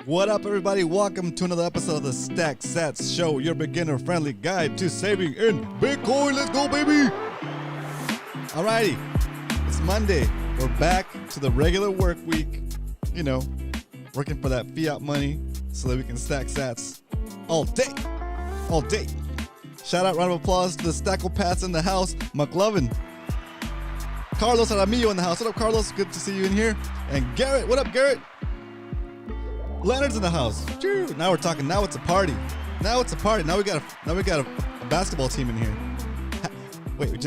What up, everybody? Welcome to another episode of the SATS Show, your beginner-friendly guide to saving in Bitcoin. Let's go, baby! Alrighty, it's Monday. We're back to the regular work week. You know, working for that fiat money so that we can stack sats all day. All day. Shout out, round of applause to the Stackopaths in the house. McLovin. Carlos Aramillo in the house. What up, Carlos? Good to see you in here. And Garrett. What up, Garrett? Leonard's in the house. Now we're talking. Now it's a party. Now it's a party. Now we got a basketball team in here. Wait, we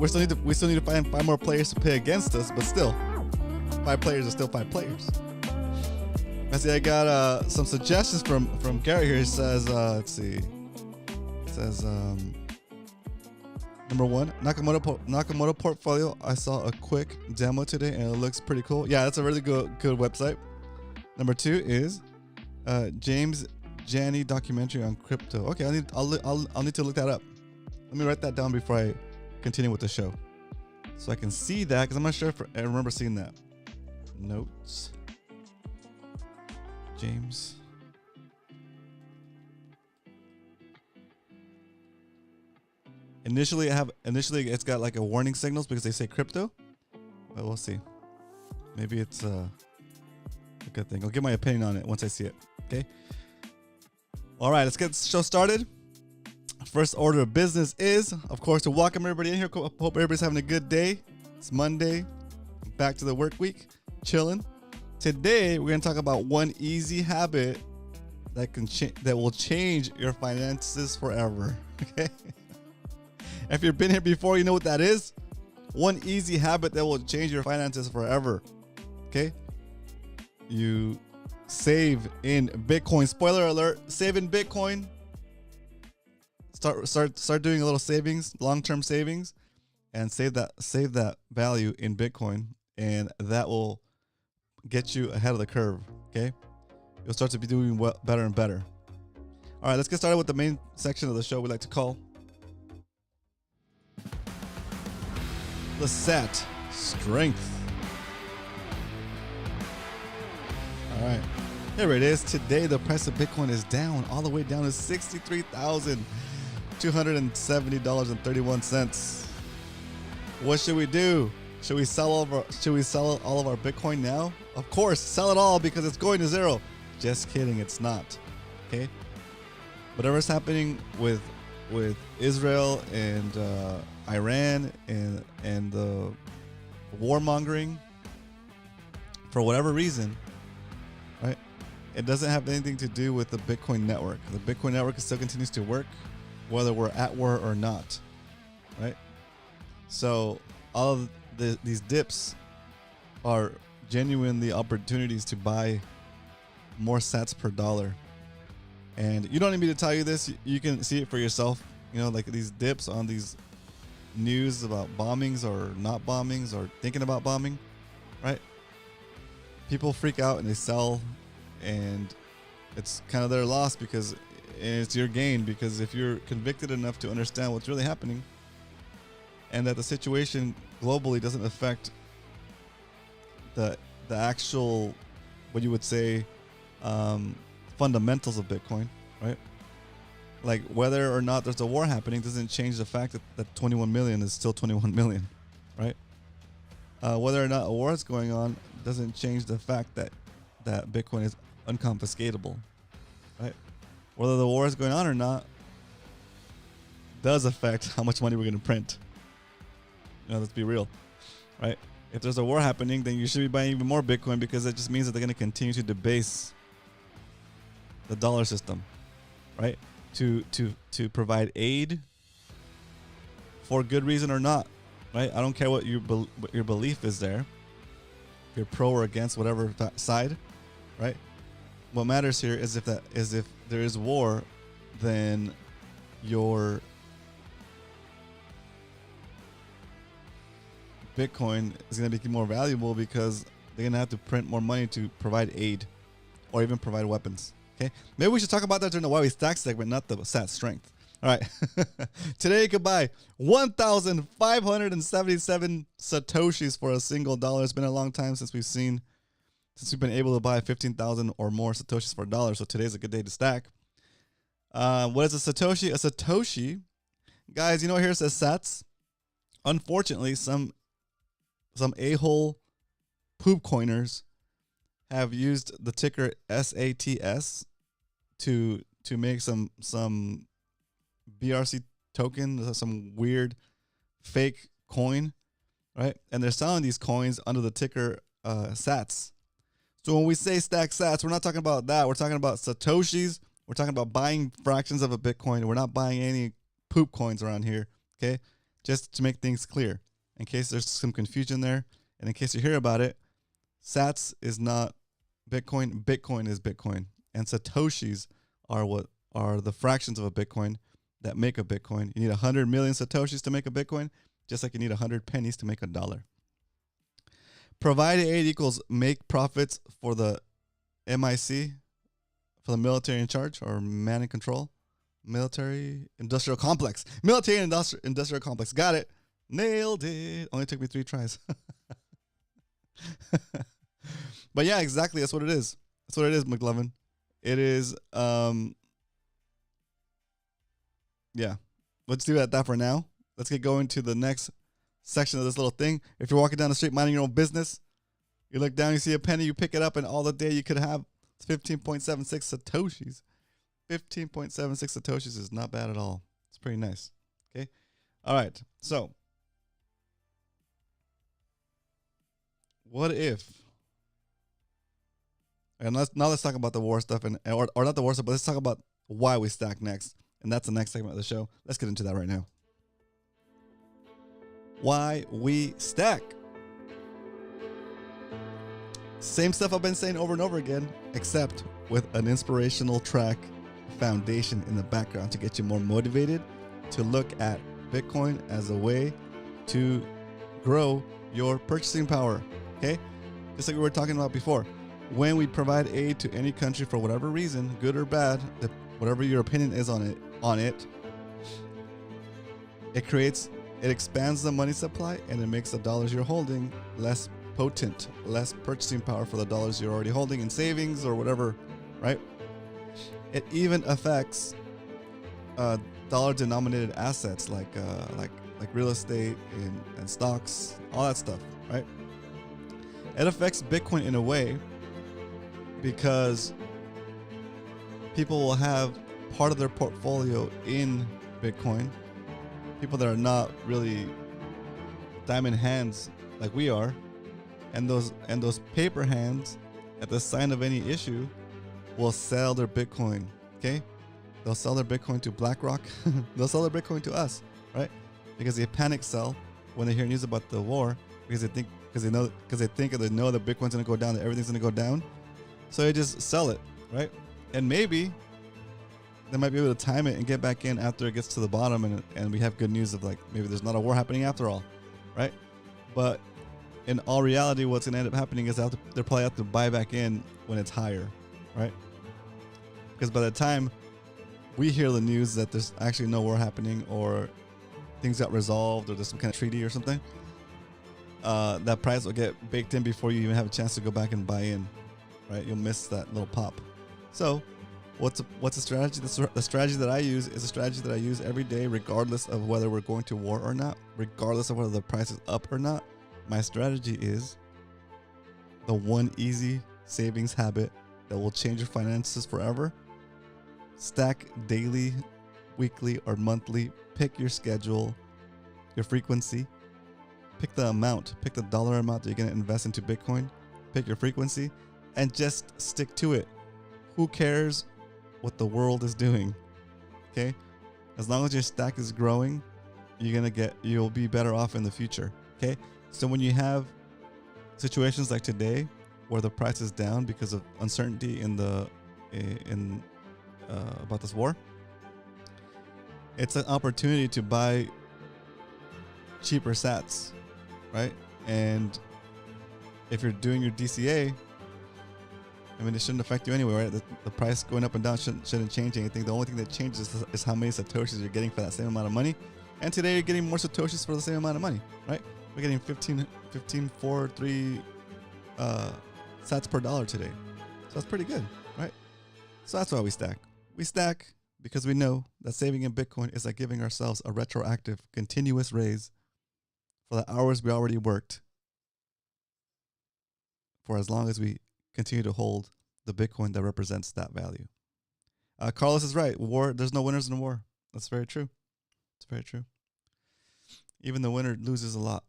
still need to find 5 more players to play against us, but still, 5 players are still 5 players. I see. I got some suggestions from Garrett here. He says, let's see. It says number 1, Nakamoto portfolio. I saw a quick demo today and it looks pretty cool. Yeah, that's a really good website. Number 2 is James Janney documentary on crypto. Okay, I'll need to look that up. Let me write that down before I continue with the show, so I can see that, because I'm not sure if I remember seeing that. Notes. James. Initially it's got like a warning signals because they say crypto, but we'll see. Maybe it's a good thing. I'll give my opinion on it once I see it. Okay. All right, let's get the show started. First order of business is, of course, to welcome everybody in here. Hope everybody's having a good day. It's Monday, back to the work week, chilling. Today we're gonna talk about one easy habit that will change your finances forever. Okay. If you've been here before, you know what that is. One easy habit that will change your finances forever. Okay. You save in Bitcoin. Spoiler alert, save in Bitcoin. Start doing a little savings, long-term savings, and save that value in Bitcoin, and that will get you ahead of the curve. Okay? You'll start to be doing better and better. All right, let's get started with the main section of the show we like to call the SAT Strength. All right, here it is. Today, the price of Bitcoin is down, all the way down to $63,270.31. What should we do? Should we sell all of our Bitcoin now? Of course, sell it all because it's going to zero. Just kidding, it's not. Okay. Whatever's happening with Israel and Iran and the warmongering, for whatever reason, right? It doesn't have anything to do with the Bitcoin network. The Bitcoin network still continues to work, whether we're at war or not, right? So all of these dips are genuinely opportunities to buy more sats per dollar. And you don't need me to tell you this. You can see it for yourself. You know, like these dips on these news about bombings or not bombings or thinking about bombing, right? People freak out and they sell, and it's kind of their loss because it's your gain, because if you're convicted enough to understand what's really happening and that the situation globally doesn't affect the actual, what you would say, fundamentals of Bitcoin, right? Like whether or not there's a war happening doesn't change the fact that 21 million is still 21 million, right? Whether or not a war is going on doesn't change the fact that Bitcoin is unconfiscatable, right? Whether the war is going on or not does affect how much money we're going to print. You know, let's be real, right? If there's a war happening, then you should be buying even more Bitcoin, because that just means that they're going to continue to debase the dollar system, right? To provide aid for good reason or not, right? I don't care what your belief is there. If you're pro or against whatever side, right? What matters here is if there is war, then your Bitcoin is going to be more valuable because they're going to have to print more money to provide aid or even provide weapons. Okay, maybe we should talk about that during the Why We Stack segment, not the SAT strength. All right. Today you could buy 1,577 Satoshis for a single dollar. It's been a long time since we've seen since we've been able to buy 15,000 or more Satoshis for $1. So today's a good day to stack. What is a Satoshi? A Satoshi, guys, you know, here it says SATS. Unfortunately, some a-hole poop coiners have used the ticker SATS to make some BRC token, some weird fake coin, right? And they're selling these coins under the ticker SATS. So when we say stack SATS, we're not talking about that. We're talking about Satoshis. We're talking about buying fractions of a Bitcoin. We're not buying any poop coins around here, okay? Just to make things clear, in case there's some confusion there, and in case you hear about it, SATS is not Bitcoin. Bitcoin is Bitcoin, and Satoshis are the fractions of a Bitcoin that make a Bitcoin. You need 100 million Satoshis to make a Bitcoin, just like you need 100 pennies to make $1. Provide aid equals make profits for the MIC, for the military in charge, or man in control. Military industrial complex. Military industrial complex. Got it. Nailed it. Only took me 3 tries. But yeah, exactly. That's what it is. That's what it is, McLovin. It is, yeah. Let's do that for now. Let's get going to the next section of this little thing. If you're walking down the street minding your own business, you look down, you see a penny, you pick it up, and all the day you could have 15.76 Satoshis. 15.76 Satoshis is not bad at all. It's pretty nice. Okay. All right. So, what if, and let's talk about the war stuff, or not the war stuff, but let's talk about why we stack next. And that's the next segment of the show. Let's get into that right now. Why we stack. Same stuff I've been saying over and over again, except with an inspirational track foundation in the background to get you more motivated to look at Bitcoin as a way to grow your purchasing power. Okay? Just like we were talking about before. When we provide aid to any country for whatever reason, good or bad, whatever your opinion is on it, it expands the money supply, and it makes the dollars you're holding less potent, less purchasing power for the dollars you're already holding in savings or whatever, right? It even affects dollar-denominated assets like real estate and stocks, all that stuff, right? It affects Bitcoin in a way because people will have part of their portfolio in Bitcoin. People that are not really diamond hands like we are, and those paper hands, at the sign of any issue, will sell their Bitcoin. Okay, they'll sell their Bitcoin to BlackRock. They'll sell their Bitcoin to us, right? Because they panic sell when they hear news about the war, because they think they know that Bitcoin's gonna go down, that everything's gonna go down, so they just sell it, right? And maybe they might be able to time it and get back in after it gets to the bottom, and we have good news of like maybe there's not a war happening after all, right? But in all reality, what's going to end up happening is they'll probably have to buy back in when it's higher, right? Because by the time we hear the news that there's actually no war happening, or things got resolved, or there's some kind of treaty or something, that price will get baked in before you even have a chance to go back and buy in, right? You'll miss that little pop. So what's the strategy? The strategy that I use is a strategy that I use every day, regardless of whether we're going to war or not, regardless of whether the price is up or not. My strategy is the one easy savings habit that will change your finances forever. Stack daily, weekly, or monthly. Pick your schedule, your frequency. Pick the amount. Pick the dollar amount that you're going to invest into Bitcoin. Pick your frequency and just stick to it. Who cares what the world is doing? Okay? As long as your stack is growing, you'll be better off in the future. Okay? So when you have situations like today where the price is down because of uncertainty about this war, it's an opportunity to buy cheaper SATs, right? And if you're doing your DCA, I mean, it shouldn't affect you anyway, right? The price going up and down shouldn't change anything. The only thing that changes is how many Satoshis you're getting for that same amount of money. And today you're getting more Satoshis for the same amount of money, right? We're getting 15.43 sats per dollar today. So that's pretty good, right? So that's why we stack. We stack because we know that saving in Bitcoin is like giving ourselves a retroactive, continuous raise for the hours we already worked for as long as we continue to hold the Bitcoin that represents that value. Carlos is right. War, there's no winners in war. That's very true. It's very true. Even the winner loses a lot.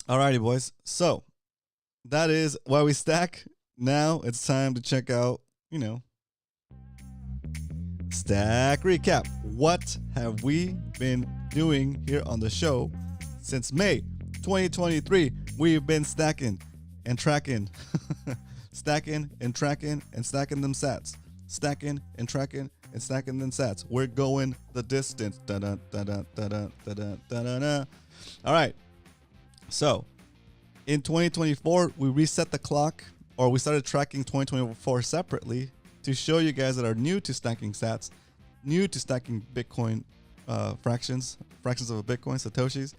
Alrighty, boys. So that is why we stack. Now it's time to check out, Stack Recap. What have we been doing here on the show since May 2023? We've been stacking and tracking, stacking and tracking and stacking them sats, stacking and tracking and stacking them sats. We're going the distance. All right. So in 2024, we reset the clock, or we started tracking 2024 separately to show you guys that are new to stacking sats, new to stacking Bitcoin fractions of a Bitcoin, Satoshis,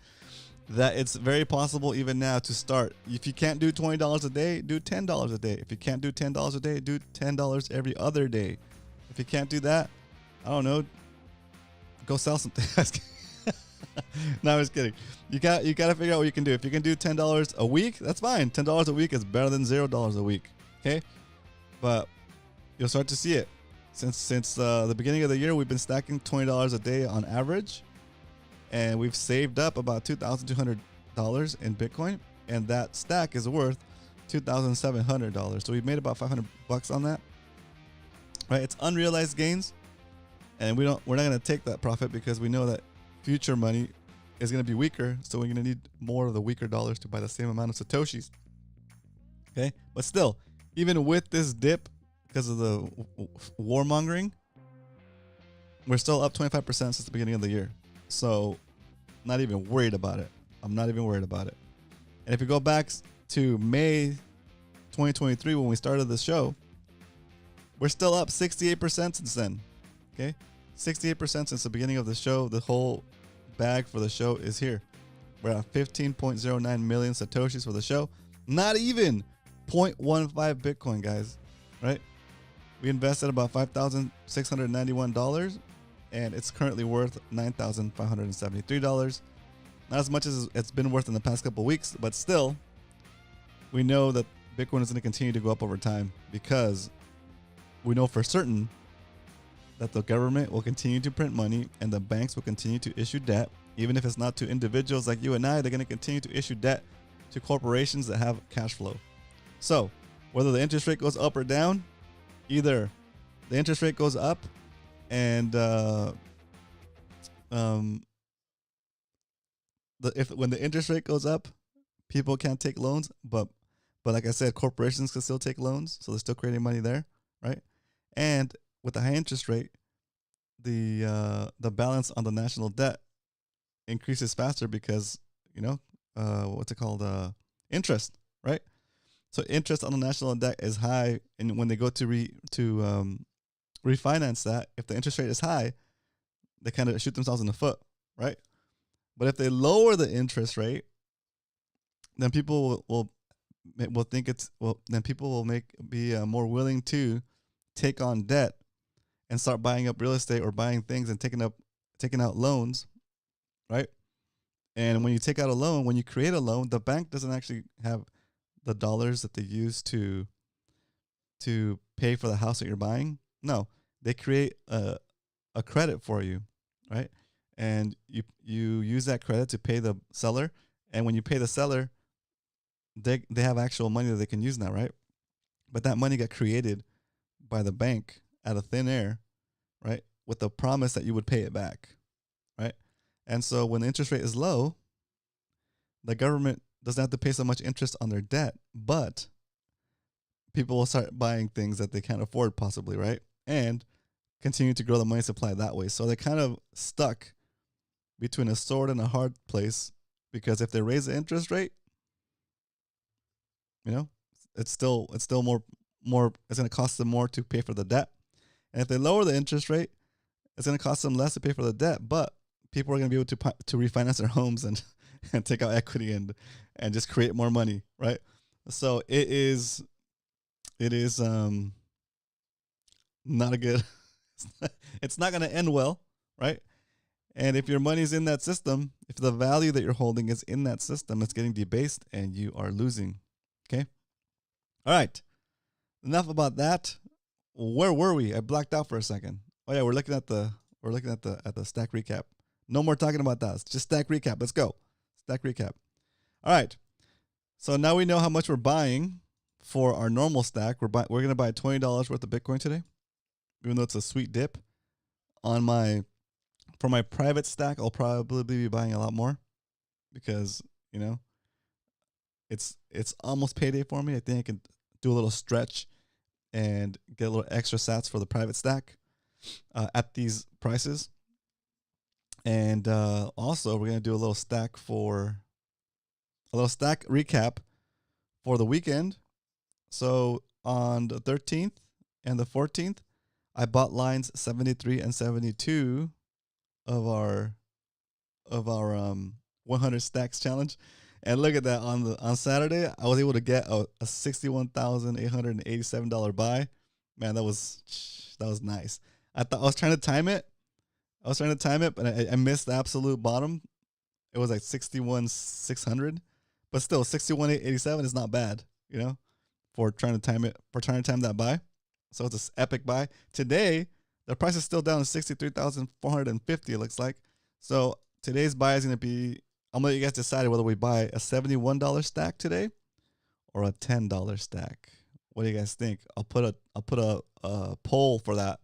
that it's very possible even now to start. If you can't do $20 a day, do $10 a day. If you can't do $10 a day, do $10 every other day. If you can't do that, I don't know, go sell something. No, I'm just kidding. You got to figure out what you can do. If you can do $10 a week, that's fine. $10 a week is better than $0 a week. Okay, but you'll start to see it. Since the beginning of the year, we've been stacking $20 a day on average, and we've saved up about $2,200 in Bitcoin, and that stack is worth $2,700. So we've made about $500 on that. Right? It's unrealized gains, and we're not going to take that profit because we know that future money is going to be weaker, so we're going to need more of the weaker dollars to buy the same amount of Satoshis. Okay, but still, even with this dip because of the warmongering, we're still up 25% since the beginning of the year. So not even worried about it. I'm not even worried about it. And if you go back to May 2023 when we started the show, we're still up 68% since then. Okay, 68% since the beginning of the show. The whole bag for the show is here. We're at 15.09 million Satoshis for the show. Not even 0.15 Bitcoin, guys. Right? We invested about $5,691, and it's currently worth $9,573. Not as much as it's been worth in the past couple of weeks, but still, we know that Bitcoin is going to continue to go up over time because we know for certain that the government will continue to print money and the banks will continue to issue debt. Even if it's not to individuals like you and I, they're going to continue to issue debt to corporations that have cash flow. So whether the interest rate goes up or down, either the interest rate goes up and when the interest rate goes up, people can't take loans, but like I said, corporations can still take loans, so they're still creating money there, right? And with the high interest rate, the balance on the national debt increases faster because what's it called, interest, right? So interest on the national debt is high, and when they go to refinance that, if the interest rate is high, they kind of shoot themselves in the foot, right? But if they lower the interest rate, then people will think then people will be more willing to take on debt and start buying up real estate or buying things and taking out loans, right? And when you take out a loan, when you create a loan, the bank doesn't actually have the dollars that they use to pay for the house that you're buying. No, they create a credit for you, right? And you use that credit to pay the seller. And when you pay the seller, they have actual money that they can use now, right? But that money got created by the bank out of thin air, right? With the promise that you would pay it back, right? And so when the interest rate is low, the government doesn't have to pay so much interest on their debt, but people will start buying things that they can't afford possibly, right? And continue to grow the money supply that way. So they're kind of stuck between a sword and a hard place, because if they raise the interest rate, it's still more it's going to cost them more to pay for the debt. And if they lower the interest rate, it's going to cost them less to pay for the debt, but people are going to be able to refinance their homes and take out equity and just create more money, right? So it is not a good. It's not going to end well, right? And if your money's in that system, if the value that you're holding is in that system, it's getting debased and you are losing. Okay. All right. Enough about that. Where were we? I blacked out for a second. Oh yeah, we're looking at the stack recap. No more talking about that. It's just stack recap. Let's go. Stack recap. All right. So now we know how much we're buying for our normal stack. We're gonna buy $20 worth of Bitcoin today, even though it's a sweet dip. For my private stack, I'll probably be buying a lot more because it's almost payday for me. I think I can do a little stretch and get a little extra sats for the private stack at these prices. And also, we're gonna do a little stack recap for the weekend. So on the 13th and the 14th, I bought lines 73 and 72 of our 100 stacks challenge. And look at that, on Saturday, I was able to get a $61,887 buy. Man, that was nice. I was trying to time it, but I missed the absolute bottom. It was like 61,600, but still 61,887 is not bad, for trying to time that buy. So it's an epic buy. Today, the price is still down to 63,450. It looks like. So today's buy is going to be. I'm gonna let you guys decide whether we buy a $71 stack today or a $10 stack. What do you guys think? I'll put a poll for that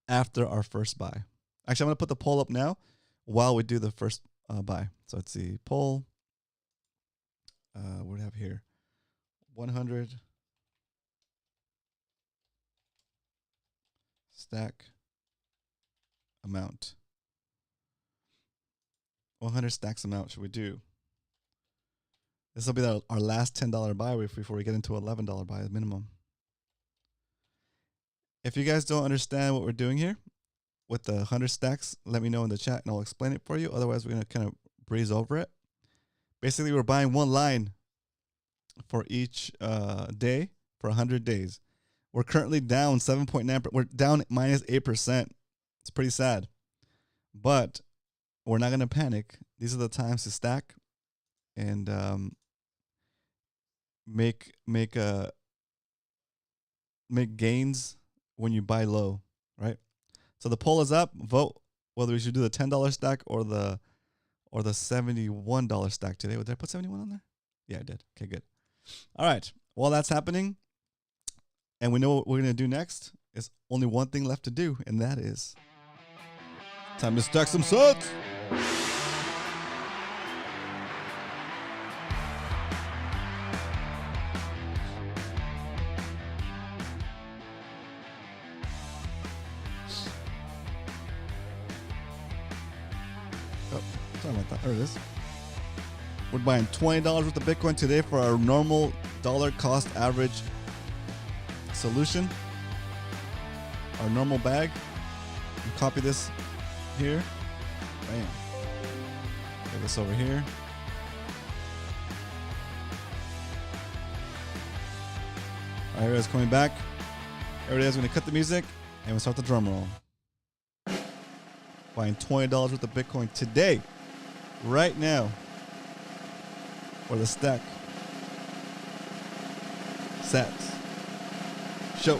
after our first buy. Actually, I'm gonna put the poll up now while we do the first buy. So let's see, poll. What do we have here? 100 stack amount. 100 stacks amount should we do? This will be our last $10 buy before we get into $11 buy minimum. If you guys don't understand what we're doing here with the 100 stacks, let me know in the chat and I'll explain it for you. Otherwise, we're going to kind of breeze over it. Basically, we're buying one line for each day for 100 days. We're currently down 7.9%. We're down minus 8%. It's pretty sad. But we're not going to panic. These are the times to stack and make gains when you buy low, right? So the poll is up. Vote whether we should do the $10 stack or the $71 stack today. Did I put 71 on there? Yeah, I did. Okay, good. All right. While that's happening, and we know what we're going to do next, is only one thing left to do, and that is time to stack some SATS. Oh, sorry about that. There it is. We're buying $20 worth of Bitcoin today for our normal dollar cost average solution. Our normal bag. You copy this here. Bam. Get this over here. All right, everybody's coming back. Everybody's going to cut the music and we'll start the drum roll. Buying $20 worth of Bitcoin today, right now, for the stack. SATS. Show.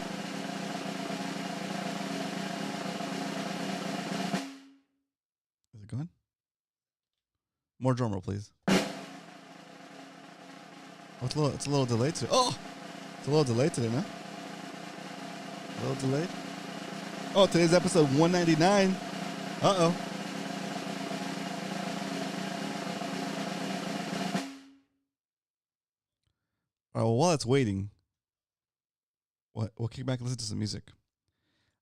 Is it going? More drum roll, please. Oh, it's a little delayed today. Oh, it's a little delayed today, man. A little delayed. Oh, today's episode 199. Uh-oh. All right, well, while it's waiting, we'll kick back and listen to some music.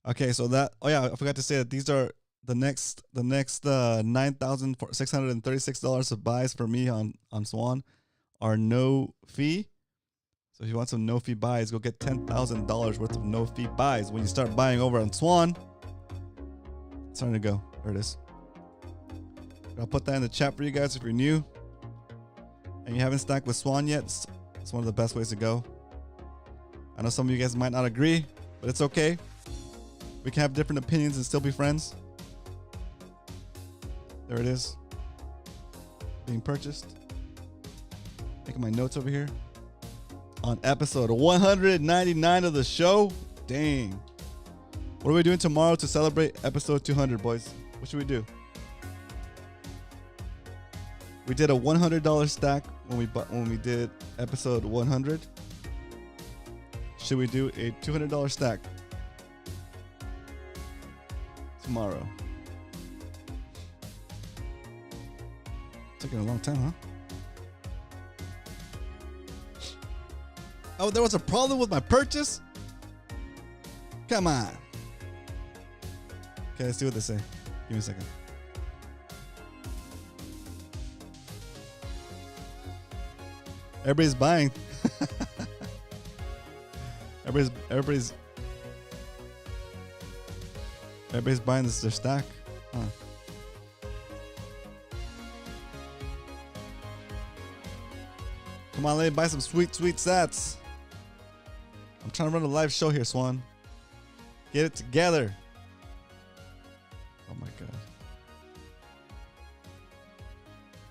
Okay, so that, oh yeah, I forgot to say that these are the next $9,636 of buys for me on Swan are no fee. So if you want some no fee buys, go get $10,000 worth of no fee buys. When you start buying over on Swan, it's starting to go. There it is. I'll put that in the chat for you guys if you're new and you haven't stacked with Swan yet. It's one of the best ways to go. I know some of you guys might not agree, but it's okay. We can have different opinions and still be friends. There it is. Being purchased. Making my notes over here. On episode 199 of the show. Dang. What are we doing tomorrow to celebrate episode 200, boys? What should we do? We did a $100 stack when we did episode 100. Should we do a $200 stack tomorrow? Taking a long time, huh? Oh, there was a problem with my purchase? Come on. Okay, let's see what they say. Give me a second. Everybody's buying. Everybody's buying this their stack. Huh. Come on, let me buy some sweet SATS. I'm trying to run a live show here, Swan. Get it together. Oh my god.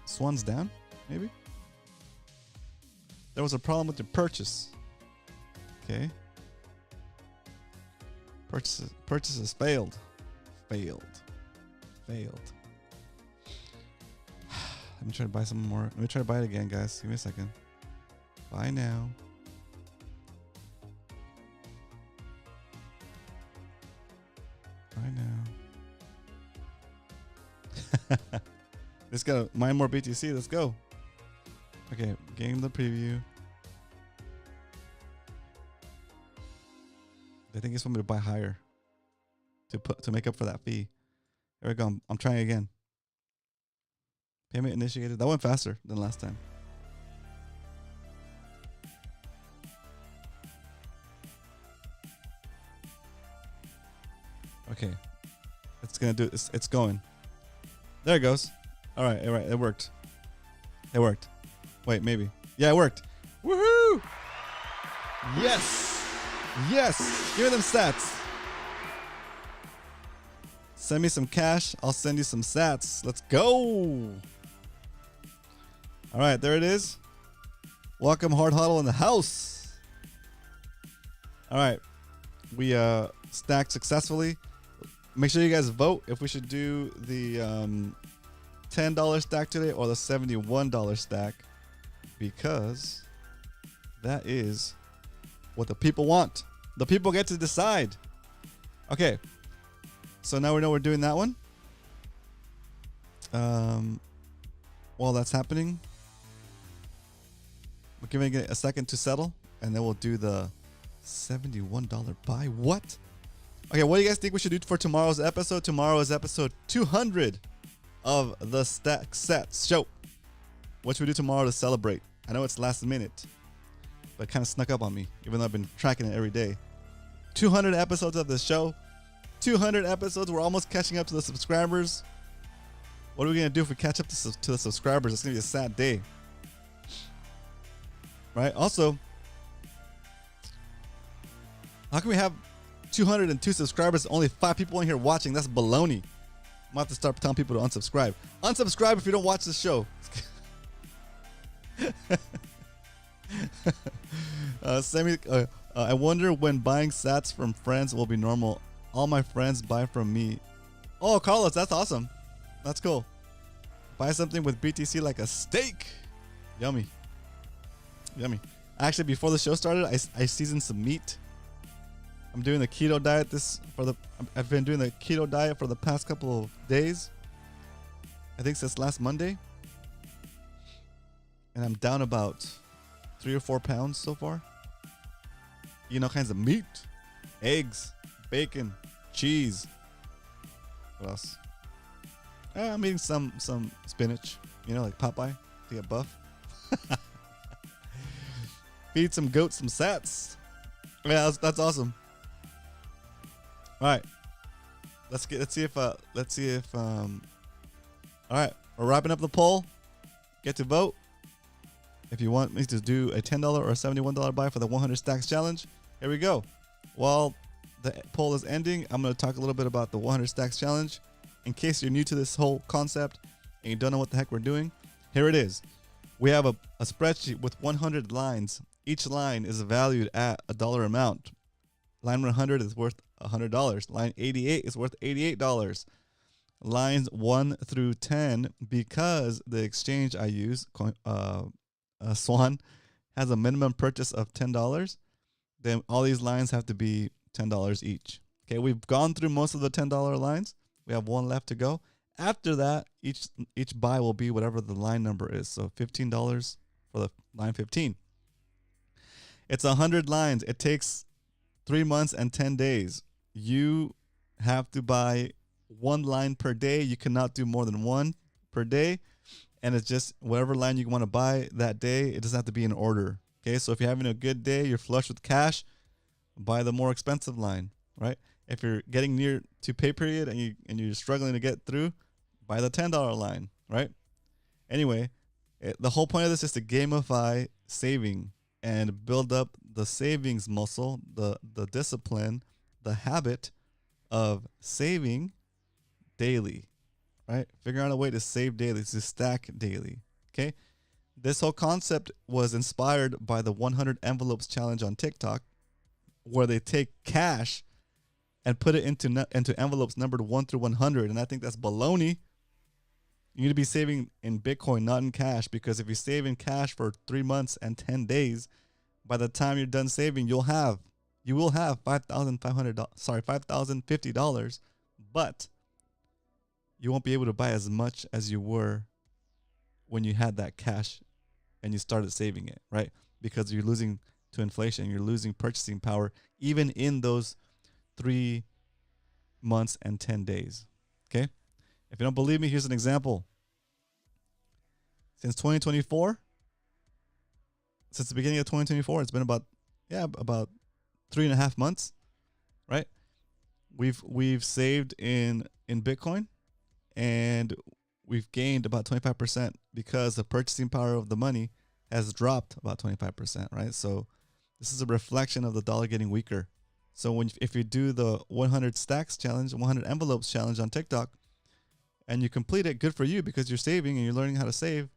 Swan's down? Maybe? There was a problem with your purchase. Okay. Purchases failed. Failed. Let me try to buy some more. Let me try to buy it again, guys. Give me a second. Buy now. Buy now. Let's go. Mine more BTC. Let's go. Okay, game the preview. I think it's want me to buy higher to make up for that fee. There we go. I'm trying again. Payment initiated. That went faster than last time. Okay, it's gonna do. It's going. There it goes. All right, it worked. It worked. Wait, maybe. Yeah, it worked. Woohoo! Yes! Yes! Give me them stats. Send me some cash. I'll send you some sats. Let's go! All right, there it is. Welcome, Hard Huddle in the house. All right, we stacked successfully. Make sure you guys vote if we should do the $10 stack today or the $71 stack, because that is what the people want. The people get to decide. Okay, so now we know we're doing that one. While that's happening, we're giving it a second to settle, and then we'll do the $71 buy. What? Okay, what do you guys think we should do for tomorrow's episode? Tomorrow is episode 200 of the SATS show. What should we do tomorrow to celebrate? I know it's last minute, but it kind of snuck up on me, even though I've been tracking it every day. 200 episodes of the show. 200 episodes. We're almost catching up to the subscribers. What are we going to do if we catch up to the subscribers? It's going to be a sad day. Right? Also, how can we have 202 subscribers, only 5 people in here watching? That's baloney. I'm gonna have to start telling people to unsubscribe. Unsubscribe if you don't watch the show. I wonder when buying sats from friends will be normal. All my friends buy from me. Oh, Carlos, that's awesome. That's cool. Buy something with BTC like a steak. Yummy. Yummy. Actually, before the show started, I seasoned some meat. I'm doing the keto diet I've been doing the keto diet for the past couple of days. I think since last Monday. And I'm down about 3 or 4 pounds so far. Eating all kinds of meat, eggs, bacon, cheese. What else? I'm eating some spinach, like Popeye to get buff. Feed some goats some sats. Yeah, that's awesome. All right, let's see if all right, we're wrapping up the poll. Get to vote. if you want me to do a $10 or a $71 buy for the 100 stacks challenge, here we go. While the poll is ending, I'm going to talk a little bit about the 100 stacks challenge. In case you're new to this whole concept and you don't know what the heck we're doing, here it is. We have a spreadsheet with 100 lines. Each line is valued at a dollar amount. Line 100 is worth $100. Line 88 is worth $88. Lines 1 through 10, because the exchange I use, Swan, has a minimum purchase of $10, then all these lines have to be $10 each. Okay, we've gone through most of the $10 lines. We have one left to go. After that, each buy will be whatever the line number is. So $15 for the line 15. It's 100 lines. It takes 3 months and 10 days. You have to buy one line per day. You cannot do more than one per day. And it's just whatever line you want to buy that day. It doesn't have to be in order. Okay, so if you're having a good day, you're flush with cash, buy the more expensive line, right? If you're getting near to pay period and you're struggling to get through, buy the $10 line, right? Anyway, the whole point of this is to gamify saving and build up the savings muscle, the discipline, the habit of saving daily, right? Figure out a way to save daily, to stack daily, okay? This whole concept was inspired by the 100 envelopes challenge on TikTok, where they take cash and put it into envelopes numbered 1 through 100, and I think that's baloney. You need to be saving in Bitcoin, not in cash, because if you save in cash for 3 months and 10 days, by the time you're done saving, you will have $5,050, but you won't be able to buy as much as you were when you had that cash and you started saving it, right? Because you're losing to inflation, you're losing purchasing power, even in those 3 months and 10 days, okay? If you don't believe me, here's an example. Since 2024, since the beginning of 2024, it's been about 3.5 months, right? We've saved in Bitcoin, and we've gained about 25% because the purchasing power of the money has dropped about 25%, right? So this is a reflection of the dollar getting weaker. So if you do the 100 stacks challenge, 100 envelopes challenge on TikTok, and you complete it, good for you, because you're saving and you're learning how to save.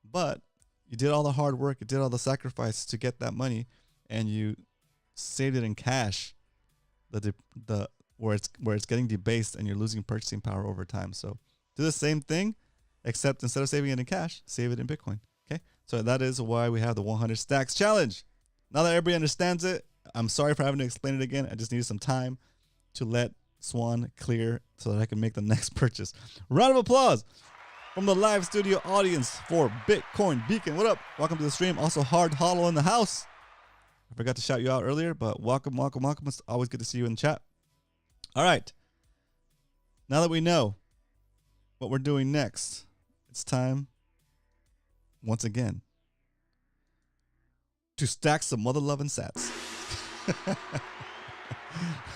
But you did all the hard work, you did all the sacrifice to get that money, and you saved it in cash. Where it's getting debased and you're losing purchasing power over time. So do the same thing, except instead of saving it in cash, save it in Bitcoin. Okay, so that is why we have the 100 stacks challenge. Now that everybody understands it, I'm sorry for having to explain it again. I just needed some time to let Swan clear so that I can make the next purchase. Round of applause from the live studio audience for Bitcoin Beacon. What up? Welcome to the stream. Also, Hard Hollow in the house. I forgot to shout you out earlier, but welcome. It's always good to see you in chat. All right. Now that we know what we're doing next, it's time, once again, to stack some mother-loving sats.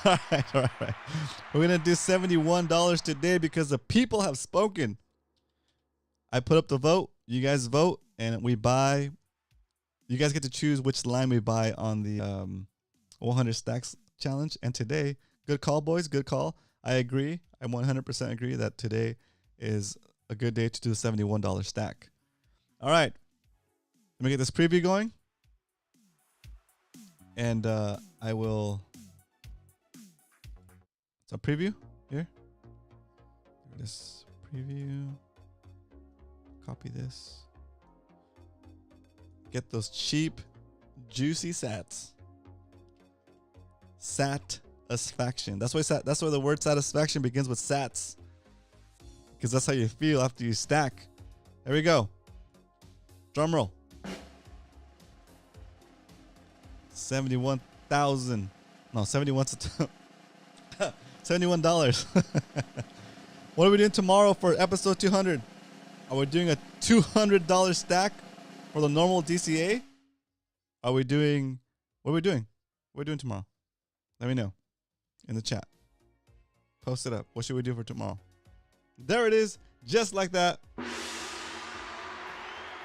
All right. We're going to do $71 today because the people have spoken. I put up the vote. You guys vote, and we buy. You guys get to choose which line we buy on the 100 stacks challenge. And today, good call, boys. Good call. I agree. I 100% agree that today is a good day to do the $71 stack. All right. Let me get this preview going. And I will. It's a preview here. This preview. Copy this. Get those cheap, juicy sats. Satisfaction. That's why the word satisfaction begins with sats. Because that's how you feel after you stack. There we go. Drum roll. 71,000. No, 71. $71. What are we doing tomorrow for episode 200? Are we doing a $200 stack for the normal DCA? What are we doing? What are we doing tomorrow? Let me know in the chat. Post it up. What should we do for tomorrow? There it is. Just like that.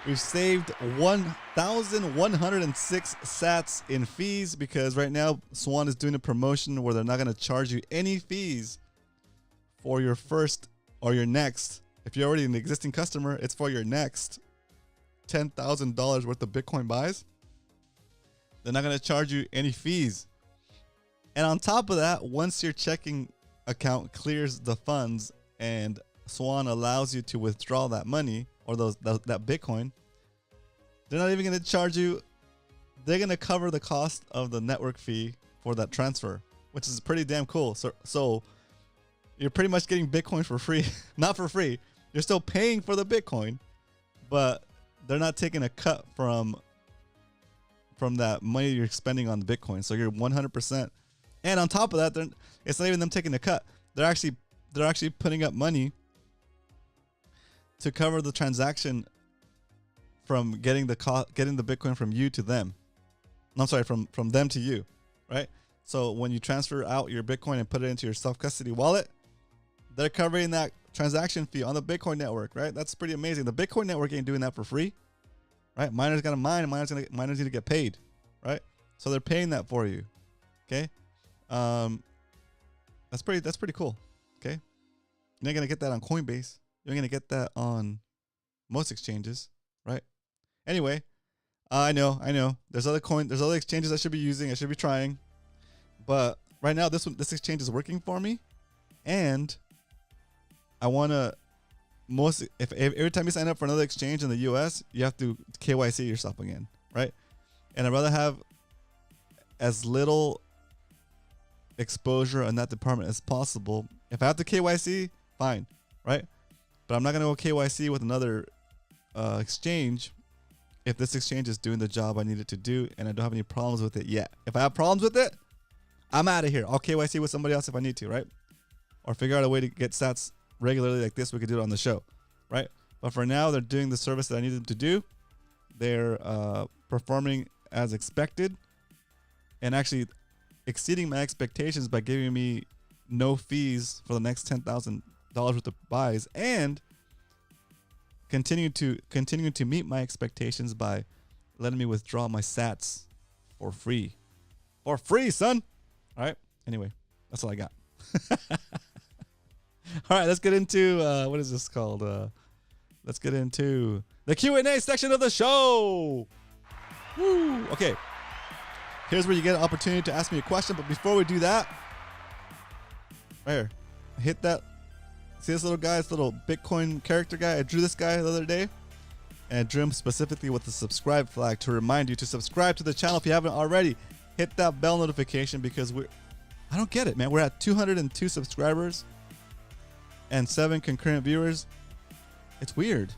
We've saved 1,106 SATS in fees because right now Swan is doing a promotion where they're not going to charge you any fees for your first or your next. If you're already an existing customer, it's for your next $10,000 worth of Bitcoin buys. They're not going to charge you any fees. And on top of that, once your checking account clears the funds and Swan allows you to withdraw that money or that Bitcoin, they're not even going to charge you. They're going to cover the cost of the network fee for that transfer, which is pretty damn cool. So you're pretty much getting Bitcoin for free. Not for free. You're still paying for the Bitcoin, but they're not taking a cut from that money you're spending on the Bitcoin. So you're 100%. And on top of that, it's not even them taking a cut. They're actually putting up money to cover the transaction from getting the Bitcoin from you to them. I'm sorry, from them to you, right? So when you transfer out your Bitcoin and put it into your self-custody wallet, they're covering that transaction fee on the Bitcoin network, right? That's pretty amazing. The Bitcoin network ain't doing that for free, right? Miners got to mine, and miners need to get paid, right? So they're paying that for you, okay? That's pretty cool, okay? You're not gonna get that on Coinbase. You're gonna get that on most exchanges, right? Anyway, I know. There's other exchanges I should be using. I should be trying, but right now this exchange is working for me, and I wanna if every time you sign up for another exchange in the U.S., you have to KYC yourself again, right? And I'd rather have as little exposure in that department as possible. If I have to KYC, fine, right? But I'm not gonna go KYC with another exchange if this exchange is doing the job I need it to do and I don't have any problems with it yet. If I have problems with it, I'm out of here. I'll KYC with somebody else if I need to, right? Or figure out a way to get sats regularly like this. We could do it on the show, right? But for now, they're doing the service that I need them to do. They're performing as expected and actually exceeding my expectations by giving me no fees for the next $10,000 worth of buys, and continuing to meet my expectations by letting me withdraw my sats for free. For free, son. All right. Anyway, that's all I got. All right, let's get into what is this called? Let's get into the Q&A section of the show. Woo. Okay. Here's where you get an opportunity to ask me a question, but before we do that, right here, hit that. See this little guy, this little Bitcoin character guy? I drew this guy the other day, and I drew him specifically with the subscribe flag to remind you to subscribe to the channel if you haven't already. Hit that bell notification because I don't get it, man. We're at 202 subscribers and 7 concurrent viewers. It's weird.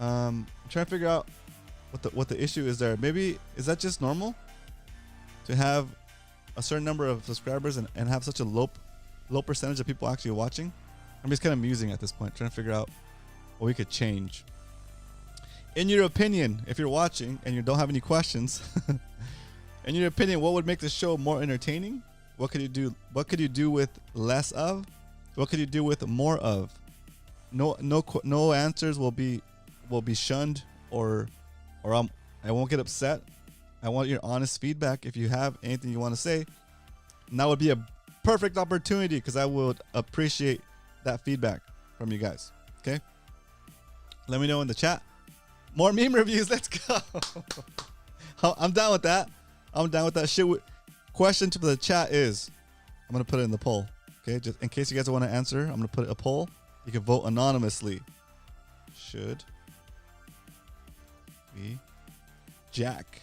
I'm trying to figure out what the issue is there. Maybe is that just normal to have a certain number of subscribers and have such a low percentage of people actually watching? I'm just kind of musing at this point, trying to figure out what we could change. In your opinion, if you're watching and you don't have any questions, in your opinion, what would make the show more entertaining? What could you do? What could you do with less of? What could you do with more of? No answers will be shunned or I won't get upset. I want your honest feedback. If you have anything you want to say, and that would be a perfect opportunity because I would appreciate that feedback from you guys. Okay, let me know in the chat. More meme reviews. Let's go. I'm down with that. Shit. Question to the chat is, I'm gonna put it in the poll. Okay, just in case you guys want to answer, I'm gonna put a poll. You can vote anonymously. Should we jack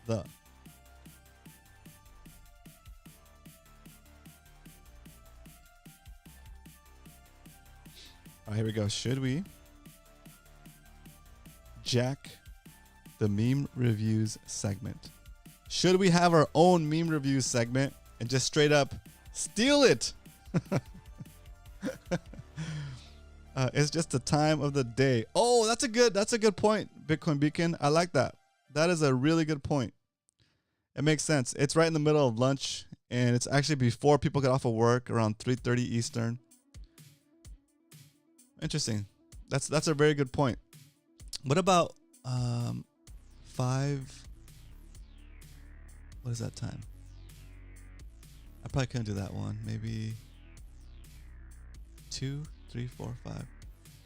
the all right, here we go. Should we jack the meme reviews segment? Should we have our own meme reviews segment and just straight up steal it? It's just the time of the day. Oh, that's a good point, Bitcoin Beacon. I like that. That is a really good point. It makes sense. It's right in the middle of lunch, and it's actually before people get off of work, around 3:30 Eastern. Interesting. That's a very good point. What about 5? What is that time? I probably couldn't do that one. Maybe 2, 3, 4, 5.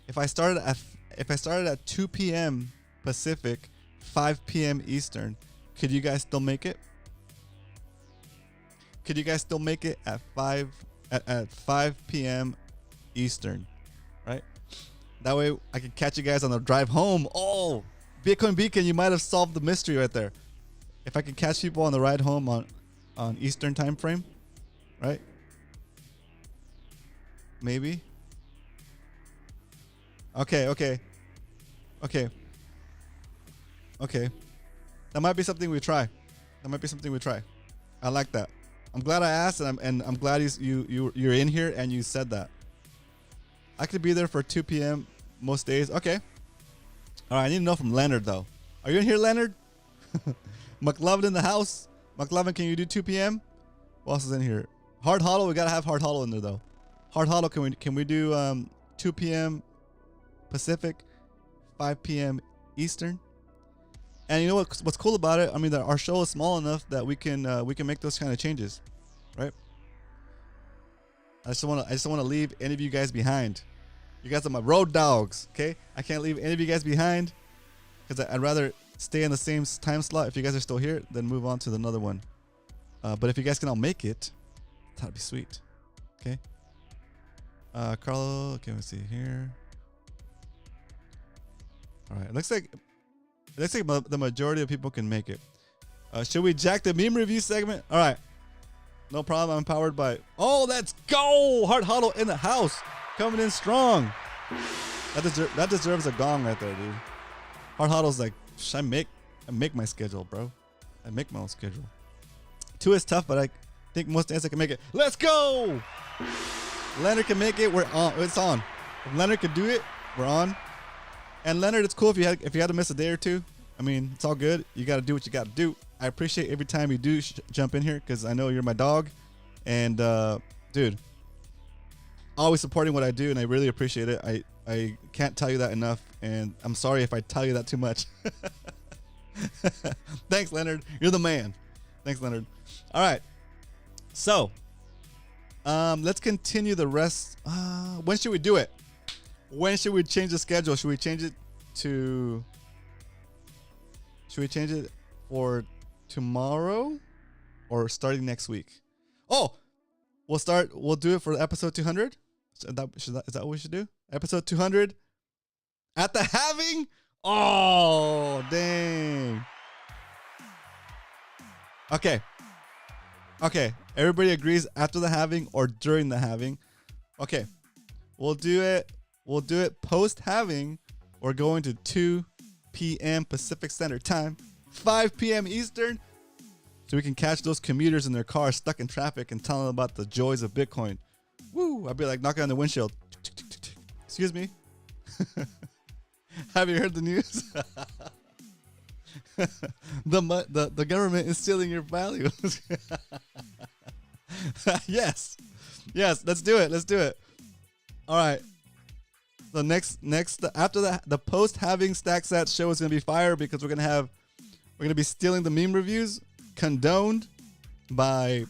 If I started at 2 p.m. Pacific, 5 p.m. Eastern, could you guys still make it? Could you guys still make it at 5 p.m. Eastern, right? That way I can catch you guys on the drive home. Oh, Bitcoin Beacon, you might have solved the mystery right there. If I can catch people on the ride home on Eastern time frame, right? Maybe. Okay. That might be something we try. I like that. I'm glad I asked, and I'm glad you're in here and you said that. I could be there for 2 p.m. most days. Okay. All right. I need to know from Leonard though. Are you in here, Leonard? McLovin in the house. McLovin, can you do 2 p.m.? What else is in here? Hard Hollow. We gotta have Hard Hollow in there though. Hard Hollow. Can we do 2 p.m. Pacific, 5 p.m. Eastern? And you know what's cool about it? I mean, our show is small enough that we can make those kind of changes, right? I just want to leave any of you guys behind. You guys are my road dogs, okay? I can't leave any of you guys behind because I'd rather stay in the same time slot. If you guys are still here, then move on to another one. But if you guys can all make it, that'd be sweet, okay? Carlo, okay, let's see here. All right, it looks like the majority of people can make it. Should we jack the meme review segment? All right. No problem. I'm powered by... Oh, let's go! Hard Hollow in the house. Coming in strong. That deserves a gong right there, dude. Hard Hollow's like, I make my schedule, bro. I make my own schedule. 2 is tough, but I think most days I can make it. Let's go! Leonard can make it. We're on. It's on. If Leonard can do it, we're on. And Leonard, it's cool if you had to miss a day or two. I mean, it's all good. You got to do what you got to do. I appreciate every time you do jump in here because I know you're my dog. And, dude, always supporting what I do, and I really appreciate it. I can't tell you that enough, and I'm sorry if I tell you that too much. Thanks, Leonard. You're the man. Thanks, Leonard. All right. So, let's continue the rest. When should we do it? When should we change the schedule? Should we change it for tomorrow or starting next week? Oh, we'll do it for episode 200. Is that what we should do? Episode 200 at the halving? Oh, dang. Okay. Everybody agrees after the halving or during the halving. Okay. We'll do it post halving. We're going to 2 p.m. Pacific Standard Time, 5 p.m. Eastern, so we can catch those commuters in their cars stuck in traffic and tell them about the joys of Bitcoin. Woo! I'd be like knocking on the windshield. Excuse me. Have you heard the news? The government is stealing your values. Yes. Let's do it. All right. The next after the post halving StackSats show is gonna be fire because we're gonna be stealing the meme reviews condoned by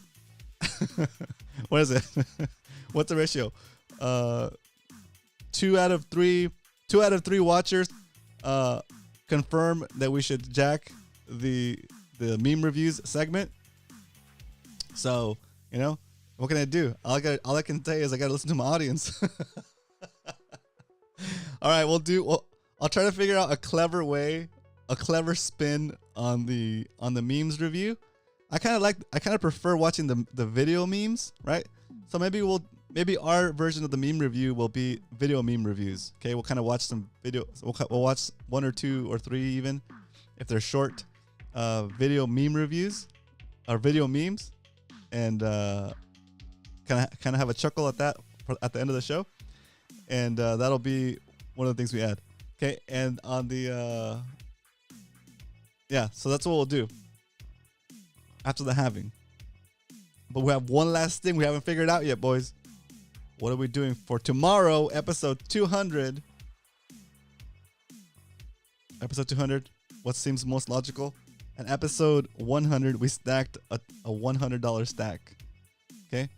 what is it? What's the ratio? 2 out of 3 watchers confirm that we should jack the meme reviews segment. So, you know, what can I do? All I can say is I gotta listen to my audience. All right, I'll try to figure out a clever spin on the memes review. I kind of prefer watching the video memes, right? So maybe our version of the meme review will be video meme reviews. Okay, we'll kind of watch some videos. We'll watch 1 or 2 or 3 even, if they're short, video meme reviews or video memes, and kind of have a chuckle at that at the end of the show, and that'll be one of the things we add. Okay, and on the so that's what we'll do after the halving. But we have one last thing we haven't figured out yet, boys. What are we doing for tomorrow, episode 200? Episode 200, what seems most logical? And episode 100, we stacked a $100 stack. Okay.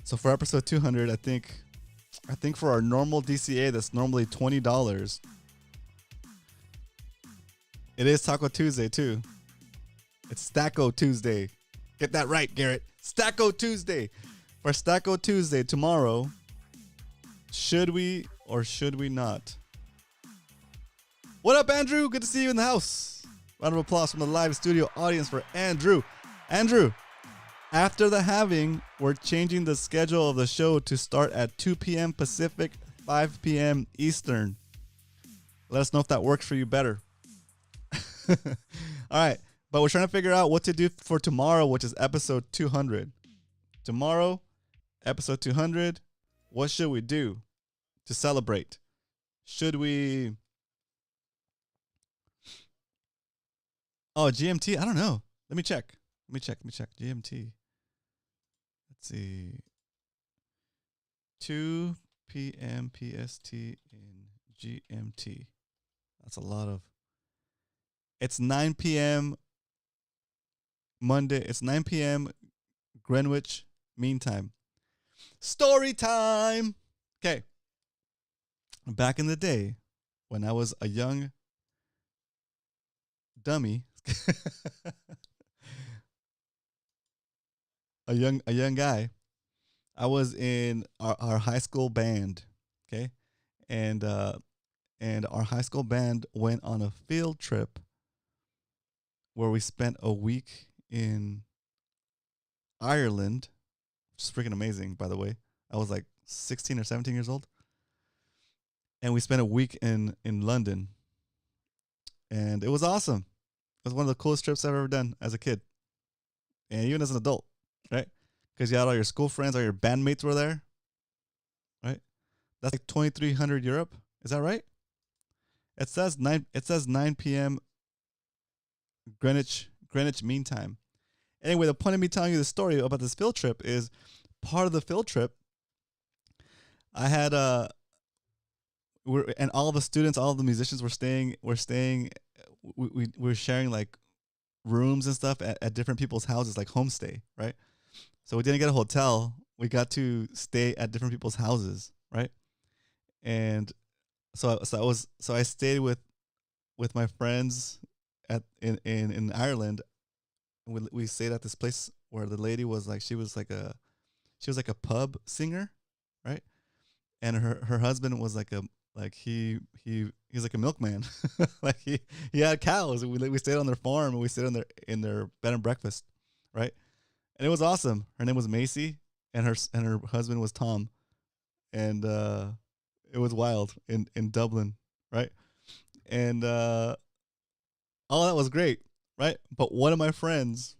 So for episode 200, I think for our normal DCA that's normally $20, it is Taco Tuesday too. It's Stacko Tuesday. Get that right, Garrett. Stacko Tuesday. For Stacko Tuesday tomorrow, should we or should we not? What up, Andrew? Good to see you in the house. Round of applause from the live studio audience for Andrew. Andrew, after the halving, we're changing the schedule of the show to start at 2 p.m. Pacific, 5 p.m. Eastern. Let us know if that works for you better. All right. But we're trying to figure out what to do for tomorrow, which is episode 200. Tomorrow, episode 200, what should we do to celebrate? Should we... Oh, GMT? I don't know. Let me check. GMT. Let's see. 2 p.m. PST in GMT. That's a lot of... It's 9 p.m. Monday. It's 9 p.m. Greenwich Mean Time. Story time. Okay. Back in the day, when I was a young dummy, a young guy, I was in our high school band. Okay, and our high school band went on a field trip where we spent a week in Ireland, which is freaking amazing, by the way. I was like 16 or 17 years old. And we spent a week in London. And it was awesome. It was one of the coolest trips I've ever done as a kid. And even as an adult, right? Because you had all your school friends, all your bandmates were there. Right? That's like 2,300 Europe. Is that right? It says 9 p.m. Greenwich Mean Time. Anyway, the point of me telling you the story about this field trip is part of the field trip. I had and all the students, all the musicians were staying. We were sharing like rooms and stuff at different people's houses, like homestay, right? So we didn't get a hotel. We got to stay at different people's houses, right? And so I stayed with my friends in Ireland. We stayed at this place where the lady was like, she was like a pub singer, right? And her husband was he's like a milkman. Like he had cows. We stayed on their farm and we stayed in their bed and breakfast, right? And it was awesome. Her name was Macy and her husband was Tom. And it was wild in Dublin, right? And all that was great, right? But one of my friends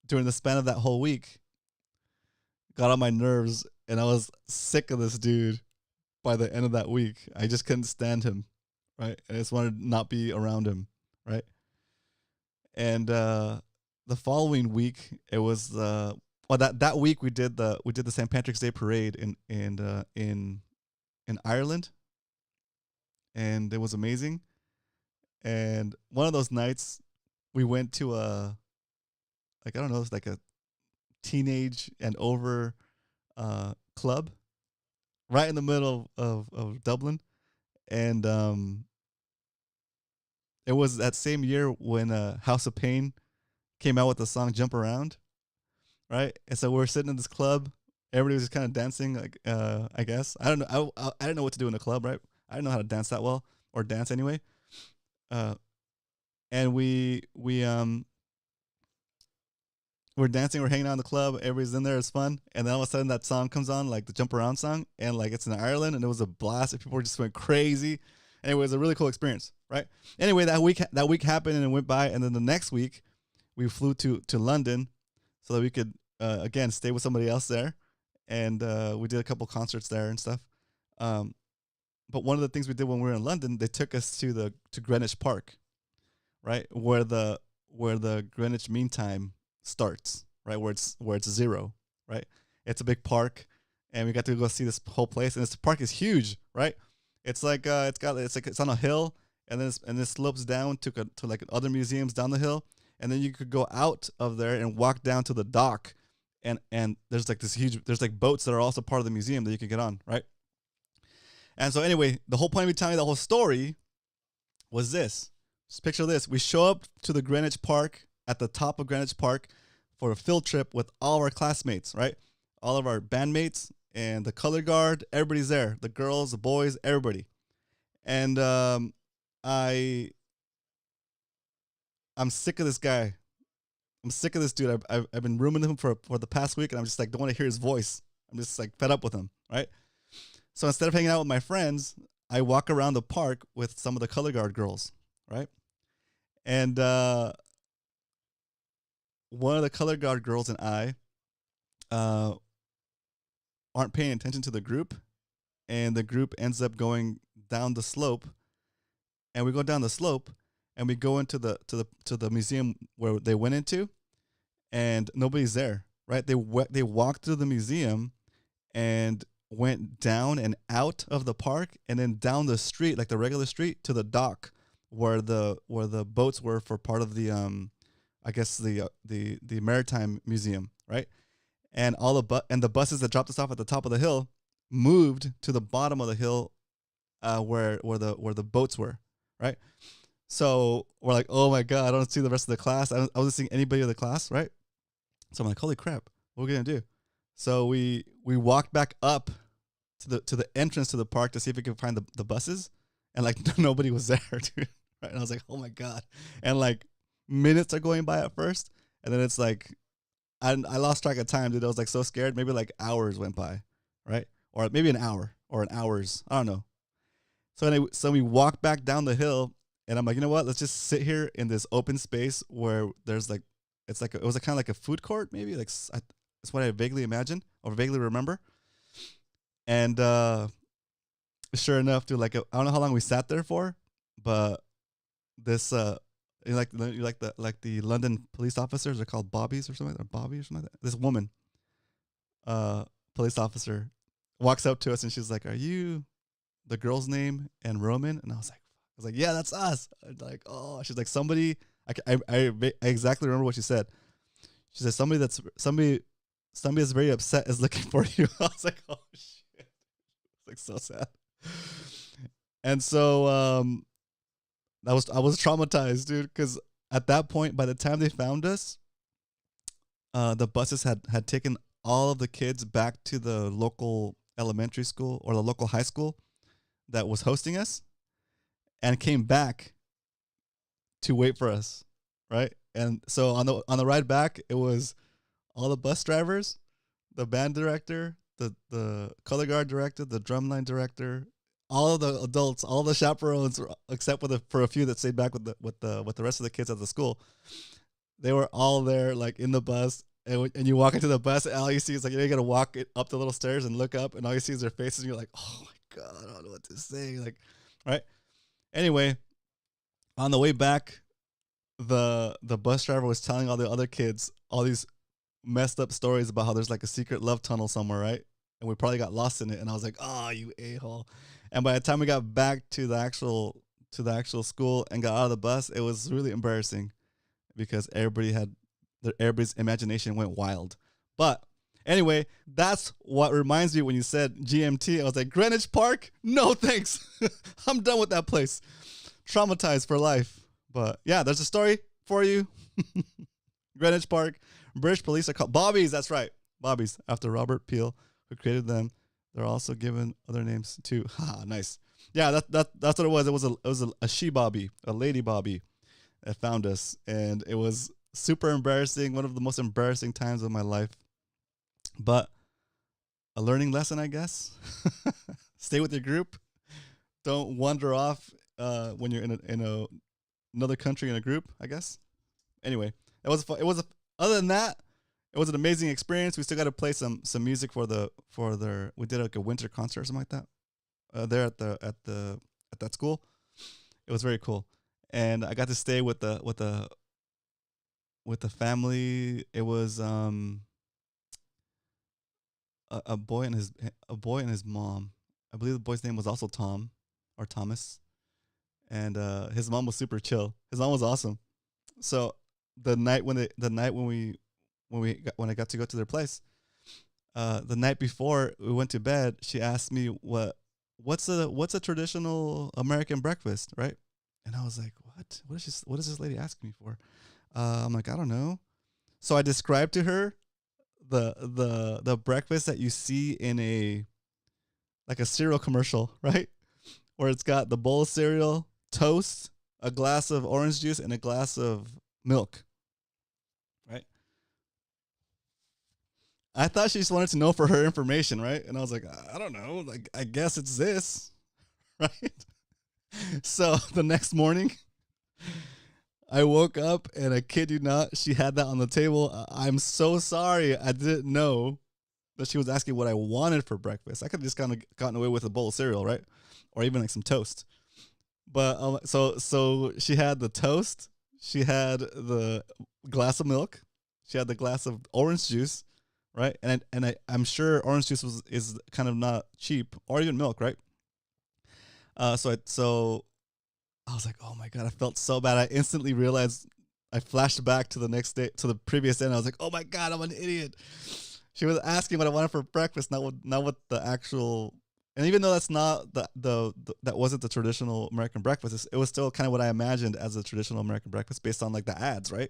during the span of that whole week got on my nerves, and I was sick of this dude by the end of that week. I just couldn't stand him, right? I just wanted to not be around him, right? And the following week, it was that week we did the St. Patrick's Day parade in Ireland, and it was amazing. And one of those nights, we went to I don't know, it's like a teenage and over club right in the middle of Dublin. And it was that same year when House of Pain came out with the song Jump Around, right? And so we're sitting in this club. Everybody was just kind of dancing, like I guess. I don't know. I didn't know what to do in a club, right? I didn't know how to dance that well, or dance anyway. And we're dancing, we're hanging out in the club, everybody's in there, it's fun, and then all of a sudden that song comes on, like the Jump Around song, and like it's in Ireland, and it was a blast, and people just went crazy. Anyway, it was a really cool experience, right? Anyway, that week happened, and it went by, and then the next week, we flew to London so that we could, again, stay with somebody else there, and we did a couple concerts there and stuff. But one of the things we did when we were in London, they took us to Greenwich Park, right, where the Greenwich Mean Time starts, right, where it's 0, right? It's a big park, and we got to go see this whole place, and this park is huge, right? It's like it's on a hill, and this slopes down to like other museums down the hill, and then you could go out of there and walk down to the dock, and there's like this huge there's like boats that are also part of the museum that you can get on, right? And so anyway, the whole point of me telling you the whole story was this. Just picture this: we show up to the Greenwich Park at the top of Greenwich Park for a field trip with all of our classmates, right? All of our bandmates and the color guard, everybody's there. The girls, the boys, everybody. And I'm sick of this guy. I'm sick of this dude. I've been rooming him for the past week, and I'm just like, don't want to hear his voice. I'm just like fed up with him, right? So instead of hanging out with my friends, I walk around the park with some of the color guard girls, right? And one of the color guard girls and I aren't paying attention to the group, and the group ends up going down the slope, and we go down the slope, and we go into the museum where they went into, and nobody's there, right? They walked through the museum and went down and out of the park, and then down the street, like the regular street, to the dock where the boats were for part of the I guess the maritime museum, right? And the buses that dropped us off at the top of the hill moved to the bottom of the hill, where the boats were, right? So we're like, oh my god, I don't see the rest of the class. I wasn't seeing anybody of the class, right? So I'm like, holy crap, what are we gonna do? So we walked back up to the entrance to the park to see if we could find the buses, and like nobody was there, dude. Right? And I was like, oh my god, and like minutes are going by at first, and then it's like I lost track of time, dude. I was like so scared. Maybe like hours went by, right? Or maybe an hour or an hours. I don't know. So anyway, so we walked back down the hill, and I'm like, you know what? Let's just sit here in this open space where there's like, it was kind of like a food court, maybe like that's what I vaguely imagine or vaguely remember. And sure enough, dude, like I don't know how long we sat there for, but this you like the London police officers are called Bobbies or something, or Bobby or something like that. This woman, police officer, walks up to us and she's like, "Are you the girl's name and Roman?" And I was like, "Yeah, that's us." I'm like, oh, she's like, somebody. I exactly remember what she said. She said somebody that's very upset is looking for you. I was like, oh shit, it's like so sad. And so I was traumatized, dude, because at that point, by the time they found us, the buses had taken all of the kids back to the local elementary school or the local high school that was hosting us, and came back to wait for us, right? And so on the ride back, it was all the bus drivers, the band director, the color guard director, the drumline director, all of the adults, all the chaperones, except for a few that stayed back with the rest of the kids at the school. They were all there, like in the bus, and you walk into the bus, and all you see is like you gotta walk it up the little stairs and look up, and all you see is their faces, and you're like, oh my god, I don't know what to say, like, right? Anyway, on the way back, the bus driver was telling all the other kids all these messed up stories about how there's like a secret love tunnel somewhere, right? And we probably got lost in it. And I was like, oh, you a-hole. And by the time we got back to the actual school and got out of the bus, it was really embarrassing because everybody's imagination went wild. But anyway, that's what reminds me when you said GMT. I was like, Greenwich Park? No, thanks. I'm done with that place. Traumatized for life. But yeah, there's a story for you. Greenwich Park. British police are called Bobbies. That's right. Bobbies, after Robert Peel, who created them. They're also given other names too. Ha, nice. Yeah, that's what it was. It was a she Bobby, a lady Bobby that found us. And it was super embarrassing. One of the most embarrassing times of my life. But a learning lesson, I guess. Stay with your group. Don't wander off when you're in another country in a group, I guess. Anyway, it was fun. Other than that, it was an amazing experience. We still got to play some music for their. We did like a winter concert or something like that. There at that school, it was very cool, and I got to stay with the family. It was a boy and his mom. I believe the boy's name was also Tom or Thomas. and his mom was super chill. His mom was awesome. So the night when I got to go to their place, the night before we went to bed, she asked me what's a traditional American breakfast, right? And I was like, what is this lady asking me for? I'm like, I don't know. So I described to her the breakfast that you see in a cereal commercial, right? Where it's got the bowl of cereal, toast, a glass of orange juice, and a glass of milk, right? I thought she just wanted to know for her information, right? And I was like, I don't know, like I guess it's this, right? So the next morning, I woke up and I kid you not, she had that on the table. I'm so sorry. I didn't know that she was asking what I wanted for breakfast. I could have just kind of gotten away with a bowl of cereal, right? Or even like some toast. But so she had the toast. She had the glass of milk. She had the glass of orange juice, right? And I'm sure orange juice is kind of not cheap, or even milk, right? So I was like, oh my God, I felt so bad. I instantly realized, I flashed back to the next day, to the previous day, and I was like, oh my God, I'm an idiot. She was asking what I wanted for breakfast, not what the actual, and even though that's not that wasn't the traditional American breakfast, it was still kind of what I imagined as a traditional American breakfast based on like the ads, right?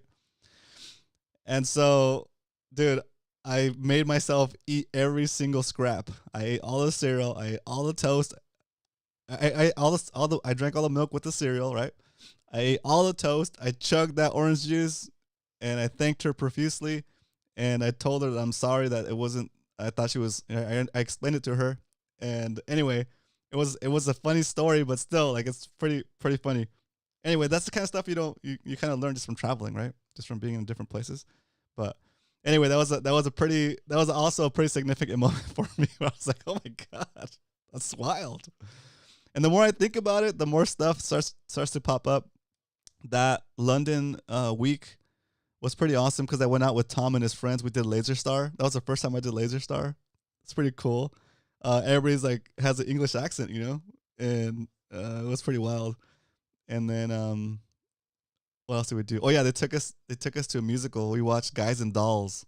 And so, dude, I made myself eat every single scrap. I ate all the cereal, I ate all the toast, I drank all the milk with the cereal, right? I ate all the toast. I chugged that orange juice, and I thanked her profusely. And I told her that I'm sorry that it wasn't. I thought she was. I explained it to her, and anyway, it was a funny story, but still, like it's pretty funny. Anyway, that's the kind of stuff you kind of learn just from traveling, right? Just from being in different places. But anyway, that was also a pretty significant moment for me. Where I was like, oh my God, that's wild. And the more I think about it, the more stuff starts to pop up. That London week was pretty awesome because I went out with Tom and his friends. We did Laser Star. That was the first time I did Laser Star. It's pretty cool. Everybody's like has an English accent, you know, and it was pretty wild. And then what else did we do? Oh yeah, they took us to a musical. We watched Guys and Dolls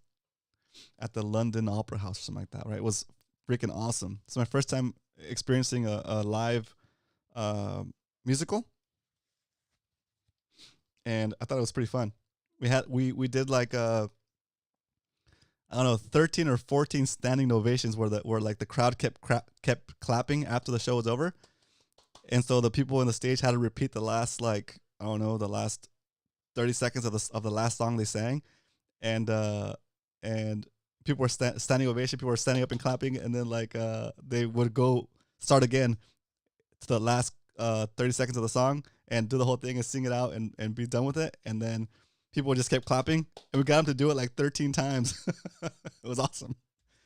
at the London Opera House or something like that. Right? It was freaking awesome. It's my first time experiencing a live musical, and I thought it was pretty fun. We did like I don't know, 13 or 14 standing ovations where like the crowd kept clapping after the show was over, and so the people in the stage had to repeat the last, like, I don't know, the last 30 seconds of the last song they sang, and people were standing ovation. People were standing up and clapping, and then like they would go start again to the last 30 seconds of the song and do the whole thing and sing it out and be done with it. And then people just kept clapping, and we got them to do it like 13 times. It was awesome.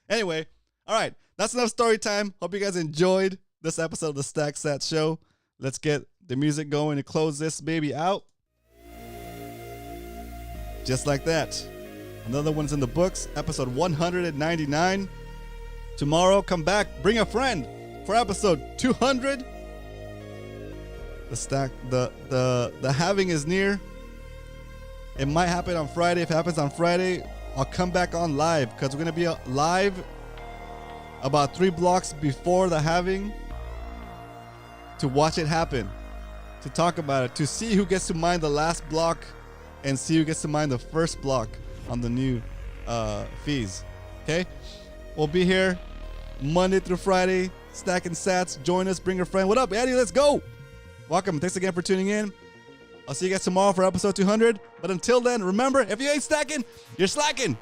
Anyway, all right, that's enough story time. Hope you guys enjoyed this episode of the SATS Show. Let's get the music going to close this baby out. Just like that. Another one's in the books, episode 199. Tomorrow, come back, bring a friend for episode 200. The halving is near. It might happen on Friday. If it happens on Friday, I'll come back on live because we're going to be live about 3 blocks before the halving to watch it happen, to talk about it, to see who gets to mine the last block and see who gets to mine the first block on the new fees. Okay? We'll be here Monday through Friday, stacking sats. Join us, bring a friend. What up, Eddie? Let's go. Welcome. Thanks again for tuning in. I'll see you guys tomorrow for episode 200. But until then, remember, if you ain't stacking, you're slacking.